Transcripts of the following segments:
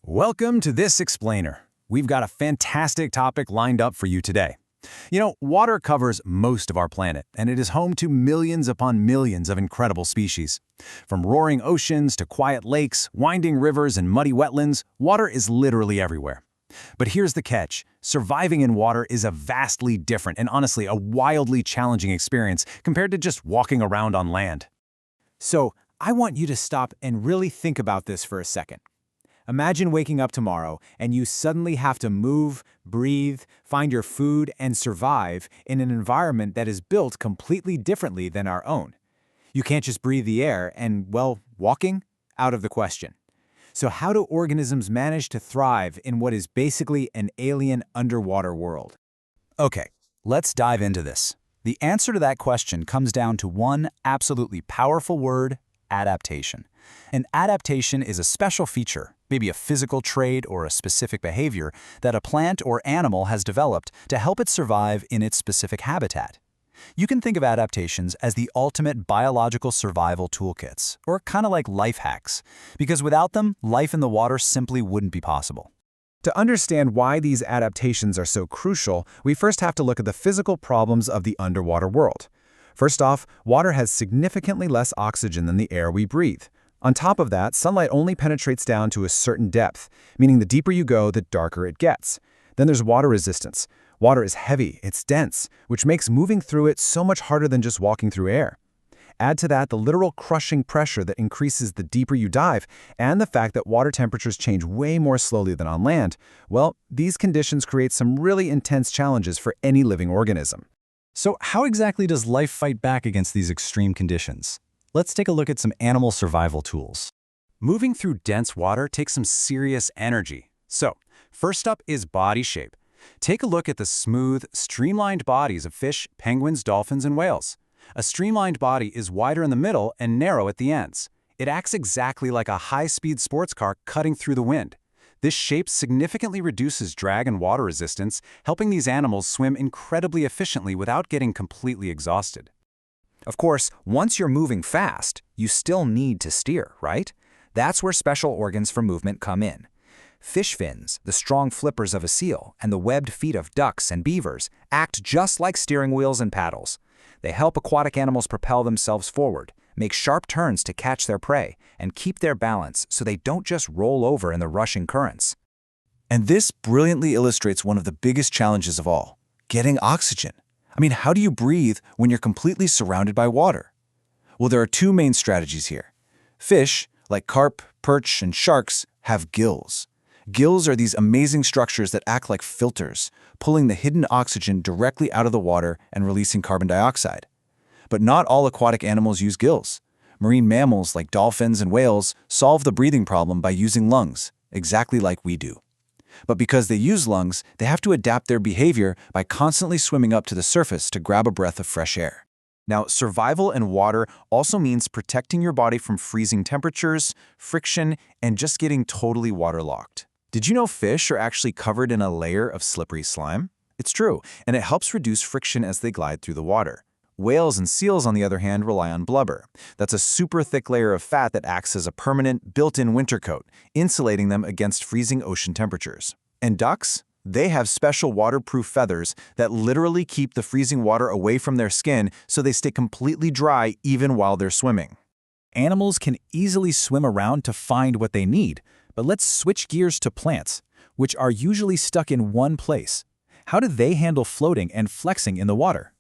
Welcome to this explainer. We've got a fantastic topic lined up for you today. Water covers most of our planet, and it is home to millions upon millions of incredible species. From roaring oceans to quiet lakes, winding rivers, and muddy wetlands, water is literally everywhere. But here's the catch. Surviving in water is a vastly different and honestly a wildly challenging experience compared to just walking around on land. So, I want you to stop and really think about this for a second. Imagine waking up tomorrow and you suddenly have to move, breathe, find your food, and survive in an environment that is built completely differently than our own. You can't just breathe the air and, walking? Out of the question. So how do organisms manage to thrive in what is basically an alien underwater world? Okay, let's dive into this. The answer to that question comes down to one absolutely powerful word: adaptation. An adaptation is a special feature, maybe a physical trait or a specific behavior, that a plant or animal has developed to help it survive in its specific habitat. You can think of adaptations as the ultimate biological survival toolkits, or kind of like life hacks, because without them, life in the water simply wouldn't be possible. To understand why these adaptations are so crucial, we first have to look at the physical problems of the underwater world. First off, water has significantly less oxygen than the air we breathe. On top of that, sunlight only penetrates down to a certain depth, meaning the deeper you go, the darker it gets. Then there's water resistance. Water is heavy, it's dense, which makes moving through it so much harder than just walking through air. Add to that the literal crushing pressure that increases the deeper you dive, and the fact that water temperatures change way more slowly than on land. Well, these conditions create some really intense challenges for any living organism. So how exactly does life fight back against these extreme conditions? Let's take a look at some animal survival tools. Moving through dense water takes some serious energy. So, first up is body shape. Take a look at the smooth, streamlined bodies of fish, penguins, dolphins, and whales. A streamlined body is wider in the middle and narrow at the ends. It acts exactly like a high-speed sports car cutting through the wind. This shape significantly reduces drag and water resistance, helping these animals swim incredibly efficiently without getting completely exhausted. Of course, once you're moving fast, you still need to steer, right? That's where special organs for movement come in. Fish fins, the strong flippers of a seal, and the webbed feet of ducks and beavers act just like steering wheels and paddles. They help aquatic animals propel themselves forward, make sharp turns to catch their prey, and keep their balance so they don't just roll over in the rushing currents. And this brilliantly illustrates one of the biggest challenges of all: getting oxygen. How do you breathe when you're completely surrounded by water? Well, there are two main strategies here. Fish, like carp, perch, and sharks, have gills. Gills are these amazing structures that act like filters, pulling the hidden oxygen directly out of the water and releasing carbon dioxide. But not all aquatic animals use gills. Marine mammals, like dolphins and whales, solve the breathing problem by using lungs, exactly like we do. But because they use lungs, they have to adapt their behavior by constantly swimming up to the surface to grab a breath of fresh air. Now, survival in water also means protecting your body from freezing temperatures, friction, and just getting totally waterlogged. Did you know fish are actually covered in a layer of slippery slime? It's true, and it helps reduce friction as they glide through the water. Whales and seals, on the other hand, rely on blubber. That's a super thick layer of fat that acts as a permanent, built-in winter coat, insulating them against freezing ocean temperatures. And ducks? They have special waterproof feathers that literally keep the freezing water away from their skin so they stay completely dry even while they're swimming. Animals can easily swim around to find what they need, but let's switch gears to plants, which are usually stuck in one place. How do they handle floating and flexing in the water?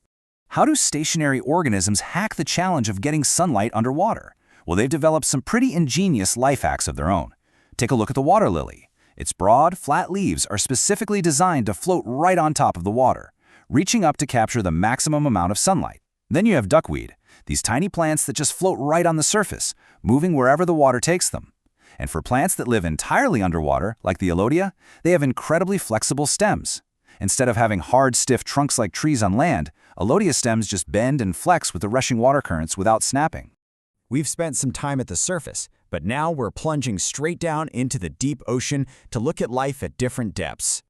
How do stationary organisms hack the challenge of getting sunlight underwater? Well, they've developed some pretty ingenious life hacks of their own. Take a look at the water lily. Its broad, flat leaves are specifically designed to float right on top of the water, reaching up to capture the maximum amount of sunlight. Then you have duckweed, these tiny plants that just float right on the surface, moving wherever the water takes them. And for plants that live entirely underwater, like the Ecology, they have incredibly flexible stems. Instead of having hard, stiff trunks like trees on land, Ecology stems just bend and flex with the rushing water currents without snapping. We've spent some time at the surface, but now we're plunging straight down into the deep ocean to look at life at different depths.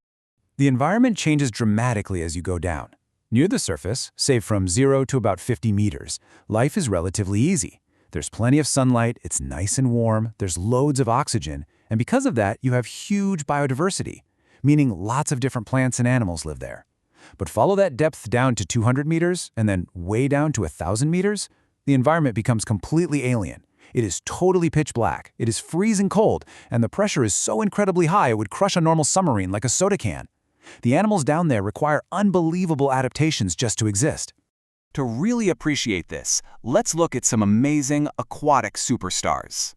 The environment changes dramatically as you go down. Near the surface, say from 0 to about 50 meters, life is relatively easy. There's plenty of sunlight, it's nice and warm, there's loads of oxygen, And because of that, you have huge biodiversity, meaning lots of different plants and animals live there. But follow that depth down to 200 meters and then way down to 1,000 meters, the environment becomes completely alien. It is totally pitch black, it is freezing cold, and the pressure is so incredibly high it would crush a normal submarine like a soda can. The animals down there require unbelievable adaptations just to exist. To really appreciate this, let's look at some amazing aquatic superstars.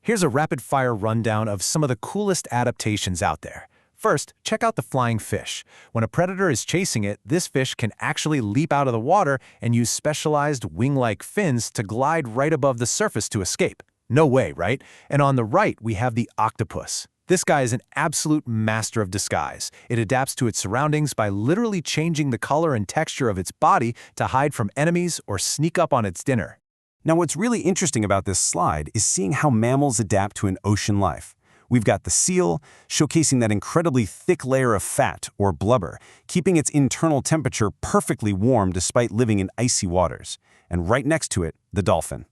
Here's a rapid-fire rundown of some of the coolest adaptations out there. First, check out the flying fish. When a predator is chasing it, this fish can actually leap out of the water and use specialized wing-like fins to glide right above the surface to escape. No way, right? And on the right, we have the octopus. This guy is an absolute master of disguise. It adapts to its surroundings by literally changing the color and texture of its body to hide from enemies or sneak up on its dinner. Now, what's really interesting about this slide is seeing how mammals adapt to an ocean life. We've got the seal, showcasing that incredibly thick layer of fat, or blubber, keeping its internal temperature perfectly warm despite living in icy waters. And right next to it, the dolphin.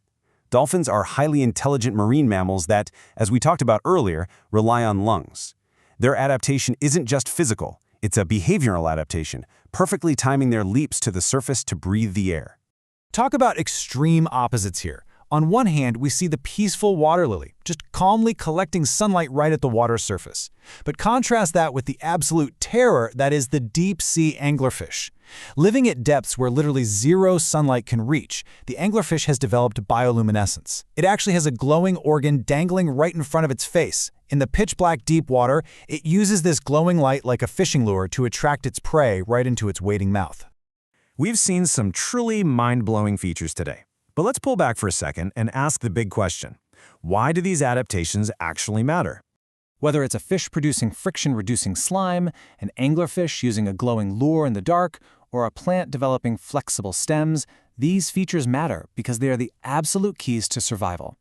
Dolphins are highly intelligent marine mammals that, as we talked about earlier, rely on lungs. Their adaptation isn't just physical, it's a behavioral adaptation, perfectly timing their leaps to the surface to breathe the air. Talk about extreme opposites here. On one hand, we see the peaceful water lily, just calmly collecting sunlight right at the water surface. But contrast that with the absolute terror that is the deep-sea anglerfish. Living at depths where literally zero sunlight can reach, the anglerfish has developed bioluminescence. It actually has a glowing organ dangling right in front of its face. In the pitch-black deep water, it uses this glowing light like a fishing lure to attract its prey right into its waiting mouth. We've seen some truly mind-blowing features today. But let's pull back for a second and ask the big question. Why do these adaptations actually matter? Whether it's a fish producing friction-reducing slime, an anglerfish using a glowing lure in the dark, or a plant developing flexible stems, these features matter because they are the absolute keys to survival.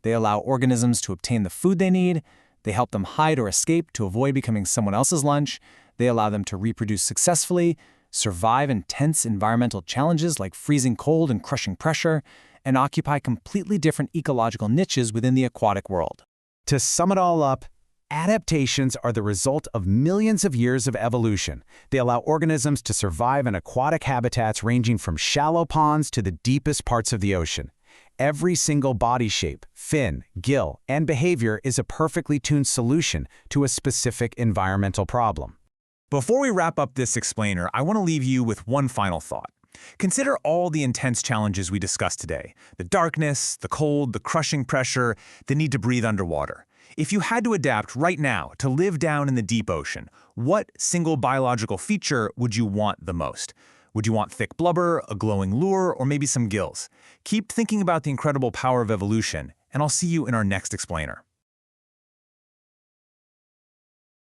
They allow organisms to obtain the food they need, they help them hide or escape to avoid becoming someone else's lunch, they allow them to reproduce successfully, survive intense environmental challenges like freezing cold and crushing pressure, and occupy completely different ecological niches within the aquatic world. To sum it all up, adaptations are the result of millions of years of evolution. They allow organisms to survive in aquatic habitats ranging from shallow ponds to the deepest parts of the ocean. Every single body shape, fin, gill, and behavior is a perfectly tuned solution to a specific environmental problem. Before we wrap up this explainer, I want to leave you with one final thought. Consider all the intense challenges we discussed today: the darkness, the cold, the crushing pressure, the need to breathe underwater. If you had to adapt right now to live down in the deep ocean, what single biological feature would you want the most? Would you want thick blubber, a glowing lure, or maybe some gills? Keep thinking about the incredible power of evolution, and I'll see you in our next explainer.